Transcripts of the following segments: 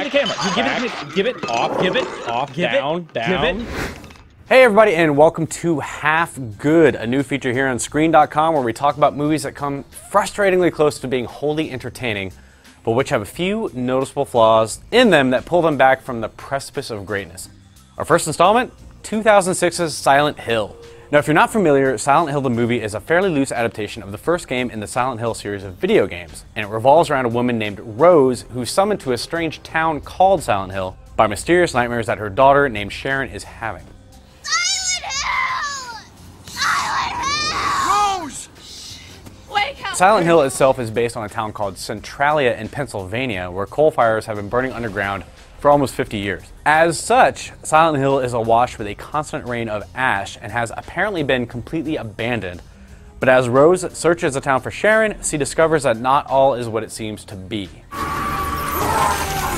the camera. Give it off, down. Hey everybody, and welcome to Half Good, a new feature here on Screen.com where we talk about movies that come frustratingly close to being wholly entertaining, but which have a few noticeable flaws in them that pull them back from the precipice of greatness. Our first installment, 2006's Silent Hill. Now, if you're not familiar, Silent Hill the movie is a fairly loose adaptation of the first game in the Silent Hill series of video games, and it revolves around a woman named Rose who's summoned to a strange town called Silent Hill by mysterious nightmares that her daughter named Sharon is having. Silent Hill! Silent Hill! Rose! Wake up! Silent Hill itself is based on a town called Centralia in Pennsylvania, where coal fires have been burning underground for almost 50 years. As such, Silent Hill is awash with a constant rain of ash and has apparently been completely abandoned. But as Rose searches the town for Sharon, she discovers that not all is what it seems to be. I'm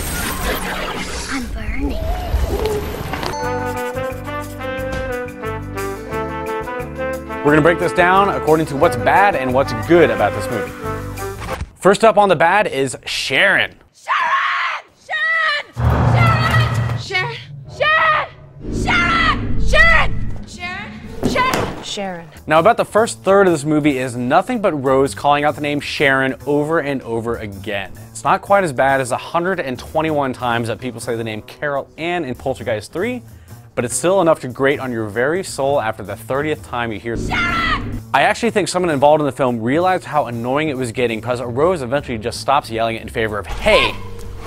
burning. We're gonna break this down according to what's bad and what's good about this movie. First up on the bad is Sharon. Sharon. Now, about the first third of this movie is nothing but Rose calling out the name Sharon over and over again. It's not quite as bad as 121 times that people say the name Carol Ann in Poltergeist 3, but it's still enough to grate on your very soul after the 30th time you hear Sharon! I actually think someone involved in the film realized how annoying it was getting because Rose eventually just stops yelling it in favor of hey!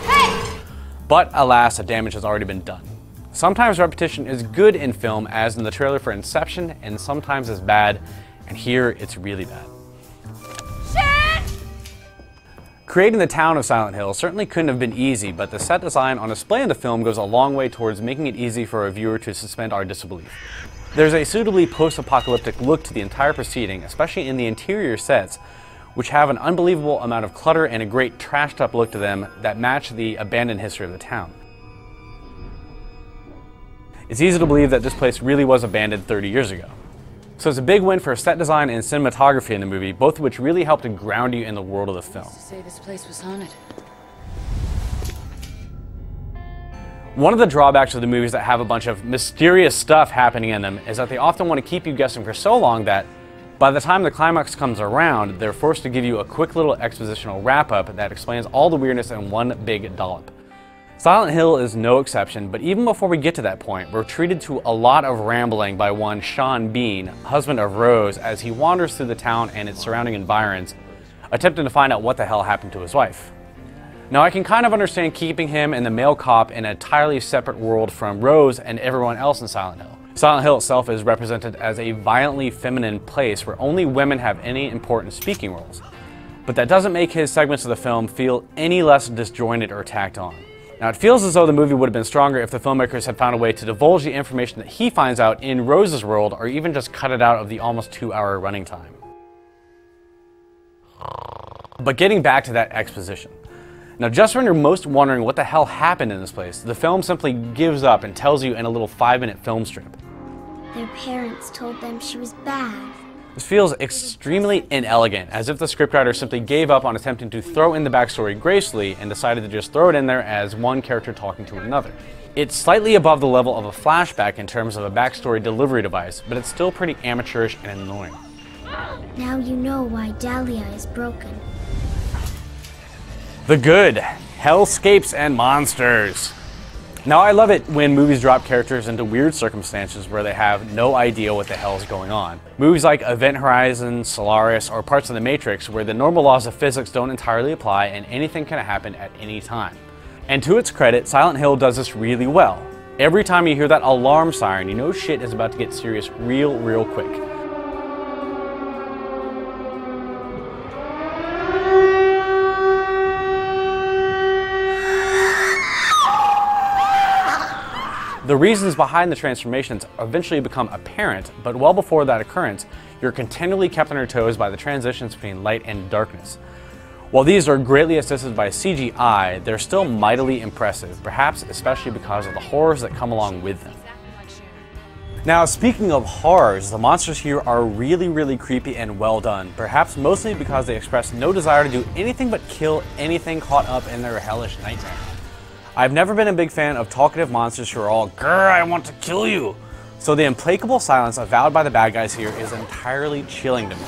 Hey! But alas, the damage has already been done. Sometimes repetition is good in film, as in the trailer for Inception, and sometimes it's bad, and here it's really bad. Sharon! Creating the town of Silent Hill certainly couldn't have been easy, but the set design on display in the film goes a long way towards making it easy for a viewer to suspend our disbelief. There's a suitably post-apocalyptic look to the entire proceeding, especially in the interior sets, which have an unbelievable amount of clutter and a great trashed-up look to them that match the abandoned history of the town. It's easy to believe that this place really was abandoned 30 years ago. So it's a big win for set design and cinematography in the movie, both of which really help to ground you in the world of the film. Say this place was haunted. One of the drawbacks of the movies that have a bunch of mysterious stuff happening in them is that they often want to keep you guessing for so long that by the time the climax comes around, they're forced to give you a quick little expositional wrap-up that explains all the weirdness in one big dollop. Silent Hill is no exception, but even before we get to that point, we're treated to a lot of rambling by one Sean Bean, husband of Rose, as he wanders through the town and its surrounding environs, attempting to find out what the hell happened to his wife. Now, I can kind of understand keeping him and the male cop in an entirely separate world from Rose and everyone else in Silent Hill. Silent Hill itself is represented as a violently feminine place where only women have any important speaking roles. But that doesn't make his segments of the film feel any less disjointed or tacked on. Now, it feels as though the movie would have been stronger if the filmmakers had found a way to divulge the information that he finds out in Rose's world, or even just cut it out of the almost 2-hour running time. But getting back to that exposition. Now, just when you're most wondering what the hell happened in this place, the film simply gives up and tells you in a little 5-minute film strip. Their parents told them she was bad. This feels extremely inelegant, as if the scriptwriter simply gave up on attempting to throw in the backstory gracefully and decided to just throw it in there as one character talking to another. It's slightly above the level of a flashback in terms of a backstory delivery device, but it's still pretty amateurish and annoying. Now you know why Dahlia is broken. The good, hellscapes and monsters. Now, I love it when movies drop characters into weird circumstances where they have no idea what the hell is going on. Movies like Event Horizon, Solaris, or parts of The Matrix where the normal laws of physics don't entirely apply and anything can happen at any time. And to its credit, Silent Hill does this really well. Every time you hear that alarm siren, you know shit is about to get serious real quick. The reasons behind the transformations eventually become apparent, but well before that occurrence, you're continually kept on your toes by the transitions between light and darkness. While these are greatly assisted by CGI, they're still mightily impressive, perhaps especially because of the horrors that come along with them. Now, speaking of horrors, the monsters here are really creepy and well done, perhaps mostly because they express no desire to do anything but kill anything caught up in their hellish nightmare. I've never been a big fan of talkative monsters who are all, "Grr, I want to kill you." So the implacable silence avowed by the bad guys here is entirely chilling to me.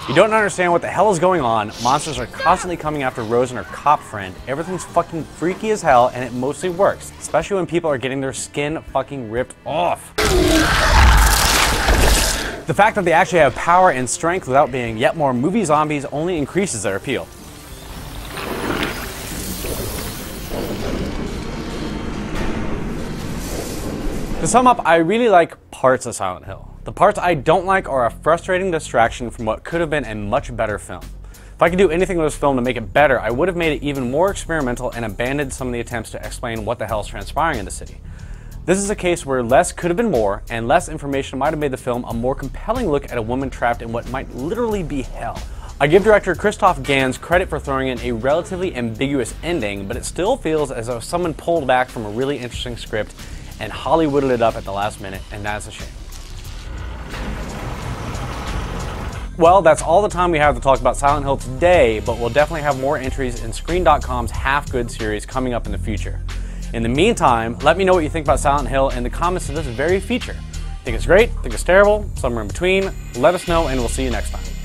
You don't understand what the hell is going on, monsters are constantly coming after Rose and her cop friend, everything's fucking freaky as hell, and it mostly works, especially when people are getting their skin fucking ripped off. The fact that they actually have power and strength without being yet more movie zombies only increases their appeal. To sum up, I really like parts of Silent Hill. The parts I don't like are a frustrating distraction from what could have been a much better film. If I could do anything with this film to make it better, I would have made it even more experimental and abandoned some of the attempts to explain what the hell is transpiring in the city. This is a case where less could have been more, and less information might have made the film a more compelling look at a woman trapped in what might literally be hell. I give director Christoph Gans credit for throwing in a relatively ambiguous ending, but it still feels as though someone pulled back from a really interesting script and Hollywooded it up at the last minute, and that's a shame. Well, that's all the time we have to talk about Silent Hill today, but we'll definitely have more entries in Screen.com's Half Good series coming up in the future. In the meantime, let me know what you think about Silent Hill in the comments to this very feature. Think it's great? Think it's terrible? Somewhere in between? Let us know, and we'll see you next time.